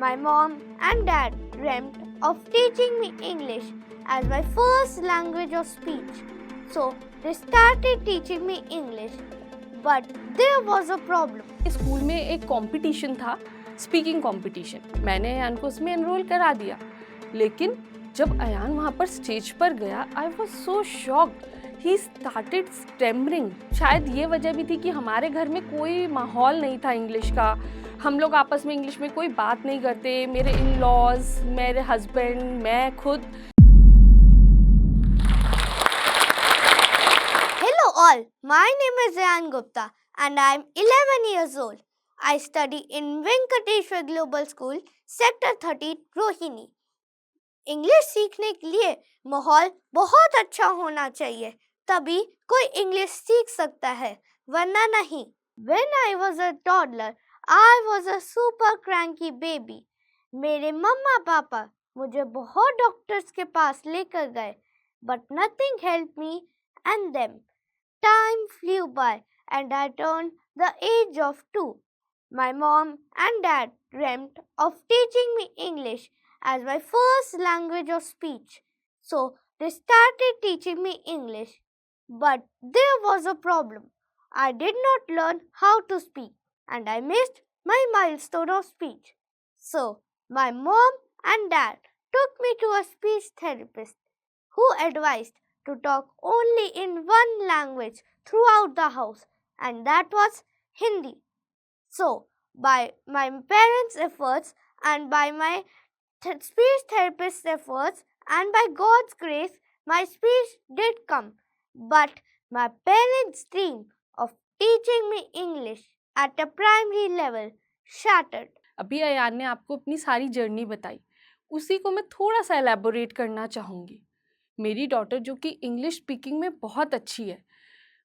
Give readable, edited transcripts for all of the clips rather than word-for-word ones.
My mom and dad dreamt of teaching me English as my first language of speech. So they started teaching me English. But there was a problem. School में एक competition था, speaking competition. मैंने अयान को उसमें enrol करा दिया, लेकिन जब अयान वहाँ पर स्टेज पर गया, I was so shocked. He started stammering. शायद ये वजह भी थी कि हमारे घर में कोई माहौल नहीं था इंग्लिश का। हम लोग आपस में इंग्लिश में कोई बात नहीं करते। मेरे इन लॉज, मेरे हस्बैंड, मैं खुद। Hello all, my name is Ayan Gupta and I am 11 years old. I study in Venkateshwar Global School, Sector 30, Rohini. English सीखने के लिए माहौल बहुत अच्छा होना चाहिए, तभी कोई इंग्लिश सीख सकता है, वरना नहीं। When I was a toddler, I was a super cranky baby. मेरे मम्मा पापा मुझे बहुत डॉक्टर्स के पास लेकर गए, but nothing helped me and them. Time flew by and I turned the age of 2. My mom and dad dreamt of teaching me English as my first language of speech. So they started teaching me English. But there was a problem. I did not learn how to speak and I missed my milestone of speech. So my mom and dad took me to a speech therapist who advised to talk only in one language throughout the house, and that was Hindi. So, by my parents' efforts and by my speech therapist's efforts and by God's grace, my speech did come. But my parents' dream of teaching me English at a primary level shattered. अभी अयान ने आपको अपनी सारी journey बताई, उसी को मैं थोड़ा सा एलैबोरेट करना चाहूँगी। मेरी डॉटर जो कि इंग्लिश स्पीकिंग में बहुत अच्छी है,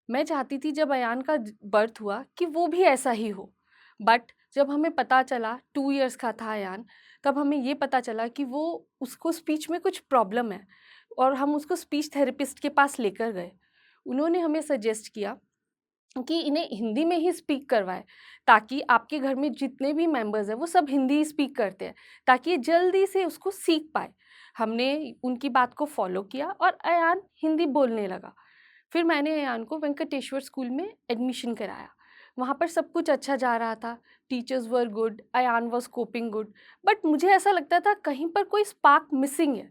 मैं चाहती थी जब अयान का बर्थ हुआ कि वो भी ऐसा ही हो। बट जब हमें पता चला, 2 इयर्स का था अयान, तब हमें ये पता चला कि वो उसको स्पीच में कुछ प्रॉब्लम है और हम उसको स्पीच थेरेपिस्ट के पास लेकर गए। उन्होंने हमें सजेस्ट किया कि इन्हें हिंदी में ही स्पीक करवाएं, ताकि आपके घर में जितने भी मेंबर्स हैं वो सब हिंदी स्पीक करते हैं, ताकि ये जल्दी से उसको सीख पाए। हमने उनकी बात को फॉलो किया और अयान हिंदी बोलने लगा। फिर मैंने अयान को वेंकटेश्वर स्कूल में एडमिशन कराया। वहाँ पर सब कुछ अच्छा जा रहा था, teachers were good, Ayaan was coping good, but मुझे ऐसा लगता था कहीं पर कोई स्पार्क मिसिंग है।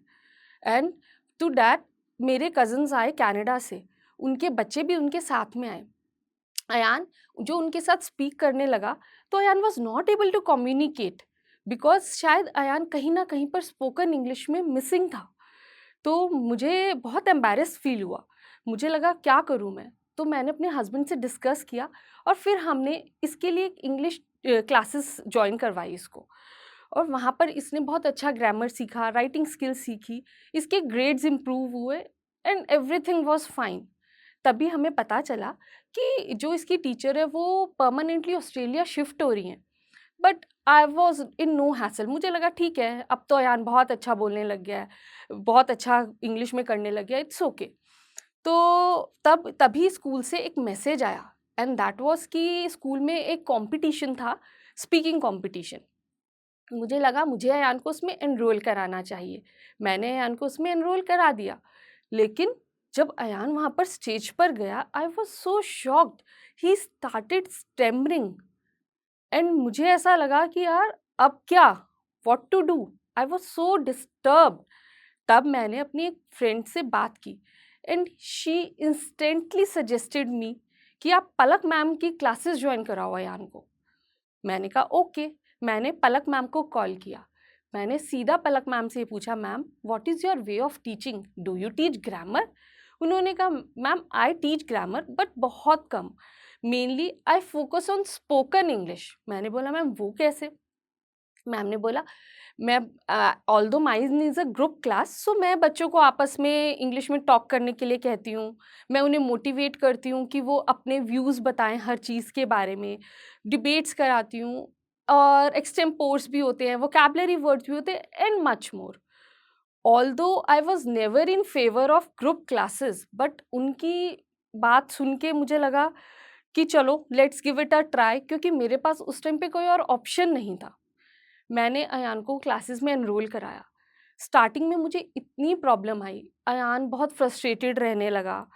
एंड टू डैट मेरे कज़न्स आए कनाडा से, उनके बच्चे भी उनके साथ में आए। अयान जो उनके साथ स्पीक करने लगा तो Ayaan was not able to communicate, because शायद अयान कहीं ना कहीं पर स्पोकन इंग्लिश में मिसिंग था। तो मुझे बहुत एम्बैरेस फील हुआ। मुझे लगा क्या करूँ मैं, तो मैंने अपने हस्बैंड से डिस्कस किया और फिर हमने इसके लिए इंग्लिश क्लासेस ज्वाइन करवाई इसको। और वहाँ पर इसने बहुत अच्छा ग्रामर सीखा, राइटिंग स्किल्स सीखी, इसके ग्रेड्स इम्प्रूव हुए एंड एवरीथिंग वॉज फाइन। तभी हमें पता चला कि जो इसकी टीचर है वो परमानेंटली ऑस्ट्रेलिया शिफ्ट हो रही हैं। But I was in no hassle. मुझे लगा ठीक है, अब तो अयान बहुत अच्छा बोलने लग गया है, बहुत अच्छा इंग्लिश में करने लग गया, इट्स ओके। तो तभी स्कूल से एक मैसेज आया एंड दैट वाज कि स्कूल में एक कंपटीशन था, स्पीकिंग कंपटीशन। मुझे लगा मुझे अयान को उसमें एनरोल कराना चाहिए। मैंने अयान को उसमें एनरोल करा दिया, लेकिन जब अयान वहाँ पर स्टेज पर गया, I was so shocked. He started stammering and मुझे ऐसा लगा कि यार अब क्या, what to do. I was so disturbed. तब मैंने अपनी एक फ्रेंड से बात की and she instantly suggested me कि आप पलक मैम की क्लासेस ज्वाइन कराओ अयान को। मैंने कहा ओके। मैंने पलक मैम को कॉल किया। मैंने सीधा पलक मैम से पूछा, ma'am what is your way of teaching, do you teach grammar? उन्होंने कहा ma'am I teach grammar but बहुत कम, mainly I focus on spoken English. मैंने बोला मैम वो कैसे? मैम ने बोला मैं although mine is a group class, so मैं बच्चों को आपस में इंग्लिश में टॉक करने के लिए कहती हूँ। मैं उन्हें मोटिवेट करती हूँ कि वो अपने व्यूज़ बताएं हर चीज़ के बारे में, डिबेट्स कराती हूँ और एक्सटेम्पोर्स भी होते हैं, वोकैबुलरी वर्ड्स भी होते हैं and much more. Although I was never in favour of group classes, but उनकी बात सुन के मुझे लगा कि चलो let's give it a try, क्योंकि मेरे पास उस टाइम पे कोई और ऑप्शन नहीं था। मैंने अयान को क्लासेस में एनरोल कराया। स्टार्टिंग में मुझे इतनी प्रॉब्लम आई, अयान बहुत फ्रस्ट्रेटेड रहने लगा।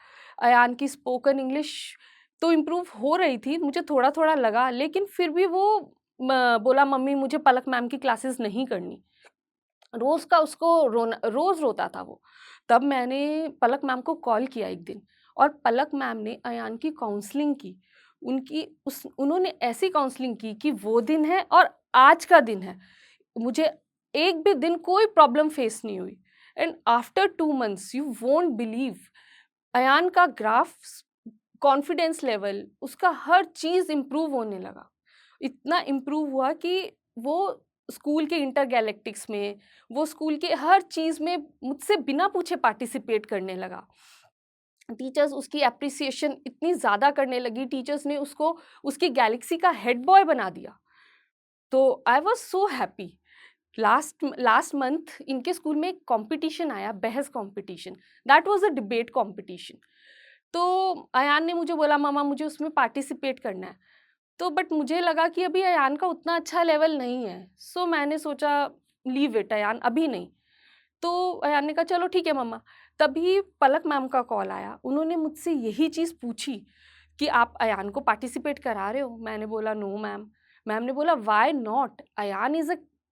अयान की स्पोकन इंग्लिश तो इम्प्रूव हो रही थी, मुझे थोड़ा थोड़ा लगा, लेकिन फिर भी वो बोला मम्मी मुझे पलक मैम की क्लासेस नहीं करनी। रोज़ का उसको रोना, रोज़ रोता था वो। तब मैंने पलक मैम को कॉल किया एक दिन, और पलक मैम ने अयान की काउंसलिंग की। उन्होंने ऐसी काउंसलिंग की कि वो दिन है और आज का दिन है, मुझे एक भी दिन कोई प्रॉब्लम फेस नहीं हुई। And after 2 months you won't believe, Ayaan का ग्राफ, कॉन्फिडेंस लेवल, उसका हर चीज़ इम्प्रूव होने लगा। इतना इम्प्रूव हुआ कि वो स्कूल के इंटर गैलेक्टिक्स में, वो स्कूल के हर चीज़ में मुझसे बिना पूछे पार्टिसिपेट करने लगा। टीचर्स उसकी एप्रिसिएशन इतनी ज़्यादा करने लगी, टीचर्स ने उसको उसकी गैलेक्सी का हेड बॉय बना दिया। तो आई was so happy. Last month इनके स्कूल में एक कॉम्पिटिशन आया, बहस competition, that was a debate competition. तो अयान ने मुझे बोला मामा मुझे उसमें पार्टिसिपेट करना है। तो बट मुझे लगा कि अभी अयान का उतना अच्छा लेवल नहीं है, सो मैंने सोचा लीव इट अयान, अभी नहीं। तो अयान ने कहा चलो ठीक है मम्मा। तभी पलक मैम का कॉल आया, उन्होंने मुझसे यही चीज़ पूछी कि आप अयान को पार्टिसिपेट करा रहे हो? मैंने बोला नो मैम। मैम ने बोला why not,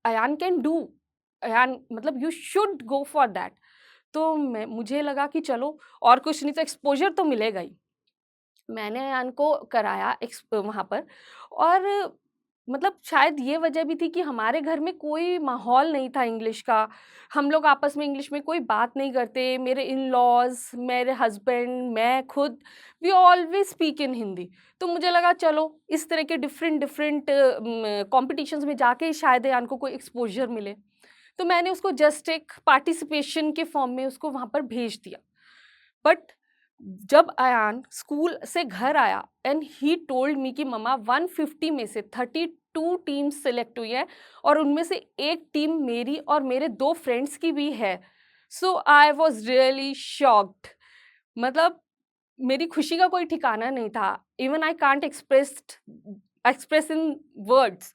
Ayaan can do, Ayaan मतलब you should go for that. तो मुझे लगा कि चलो और कुछ नहीं तो एक्सपोजर तो मिलेगा ही। मैंने अयान को कराया वहाँ पर, और मतलब शायद ये वजह भी थी कि हमारे घर में कोई माहौल नहीं था इंग्लिश का, हम लोग आपस में इंग्लिश में कोई बात नहीं करते। मेरे इन लॉज, मेरे हस्बैंड, मैं खुद, we always speak in Hindi. तो मुझे लगा चलो इस तरह के डिफरेंट कॉम्पिटिशन्स में जाके शायद अयान को कोई एक्सपोजर मिले। तो मैंने उसको जस्ट एक पार्टिसिपेशन के फॉर्म में उसको वहाँ पर भेज दिया। बट जब अयान स्कूल से घर आया एंड ही टोल्ड मी कि मम्मा 150 में से 32 टीम्स सिलेक्ट हुई है, और उनमें से एक टीम मेरी और मेरे 2 फ्रेंड्स की भी है। सो आई वॉज रियली शॉक्ड। मतलब मेरी खुशी का कोई ठिकाना नहीं था, even I can't express in words.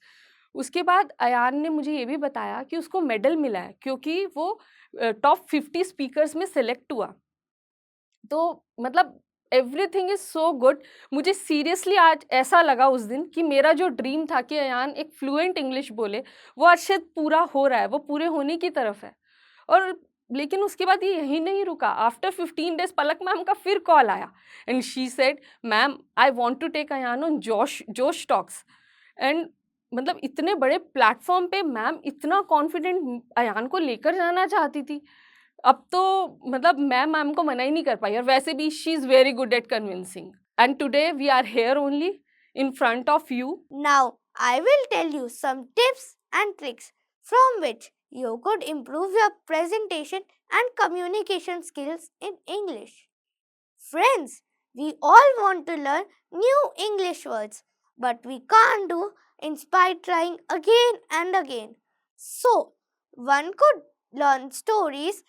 उसके बाद अयान ने मुझे ये भी बताया कि उसको मेडल मिला है क्योंकि वो टॉप 50 स्पीकर्स में सिलेक्ट हुआ। तो मतलब एवरीथिंग इज़ सो गुड। मुझे सीरियसली आज ऐसा लगा उस दिन कि मेरा जो ड्रीम था कि अयान एक फ्लुएंट इंग्लिश बोले, वो आज शायद पूरा हो रहा है, वो पूरे होने की तरफ है। और लेकिन उसके बाद ये यहीं नहीं रुका। आफ्टर 15 डेज पलक मैम का फिर कॉल आया and she said ma'am I want to take Ayaan on Josh Talks. And मतलब इतने बड़े प्लेटफॉर्म पे मैम इतना कॉन्फिडेंट अयान को लेकर जाना चाहती थी। अब तो मतलब मैं मैम को मना ही नहीं कर पाई, और वैसे भी she is very good at convincing. And today we are here only in front of you. Now, I will tell you some tips and tricks from which you could improve your presentation and communication skills in English. Friends, we all want to learn new English words, but we can't do in spite trying again and again. So, one could learn stories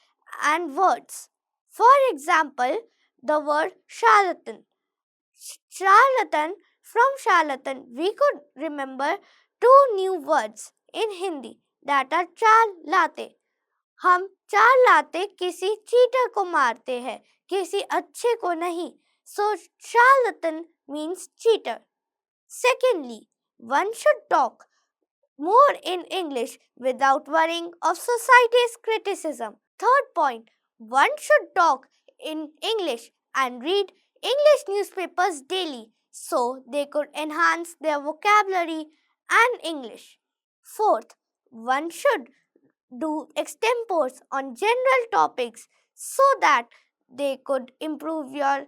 and words. For example, the word charlatan. Charlatan. From charlatan, we could remember 2 new words in Hindi that are चार लाते. हम चार लाते किसी cheater को मारते हैं, किसी अच्छे को नहीं. So charlatan means cheater. Secondly, one should talk more in English without worrying of society's criticism. Third point, one should talk in English and read English newspapers daily, so they could enhance their vocabulary and English. Fourth, one should do extempores on general topics so that they could improve your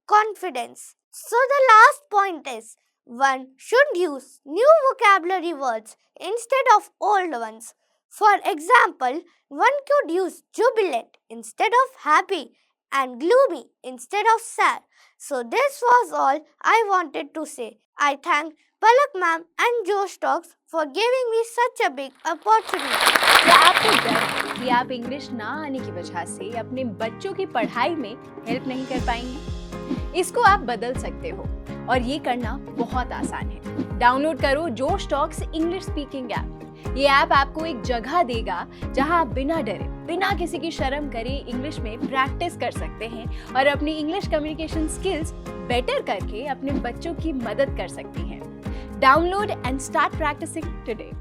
confidence. So the last point is, one should use new vocabulary words instead of old ones. For example, one could use jubilant instead of happy and gloomy instead of sad. So this was all I wanted to say. I thank Palak ma'am and Josh Talks for giving me such a big opportunity. क्या आपको डर है कि आप English ना आने की वजह से अपने बच्चों की पढ़ाई में हेल्प नहीं कर पाएंगे? इसको आप बदल सकते हो, और ये करना बहुत आसान है। डाउनलोड करो जोश टॉक्स इंग्लिश स्पीकिंग ऐप। ये ऐप आपको एक जगह देगा जहां आप बिना डरे, बिना किसी की शर्म करे इंग्लिश में प्रैक्टिस कर सकते हैं और अपनी इंग्लिश कम्युनिकेशन स्किल्स बेटर करके अपने बच्चों की मदद कर सकती हैं। Download and start practising today.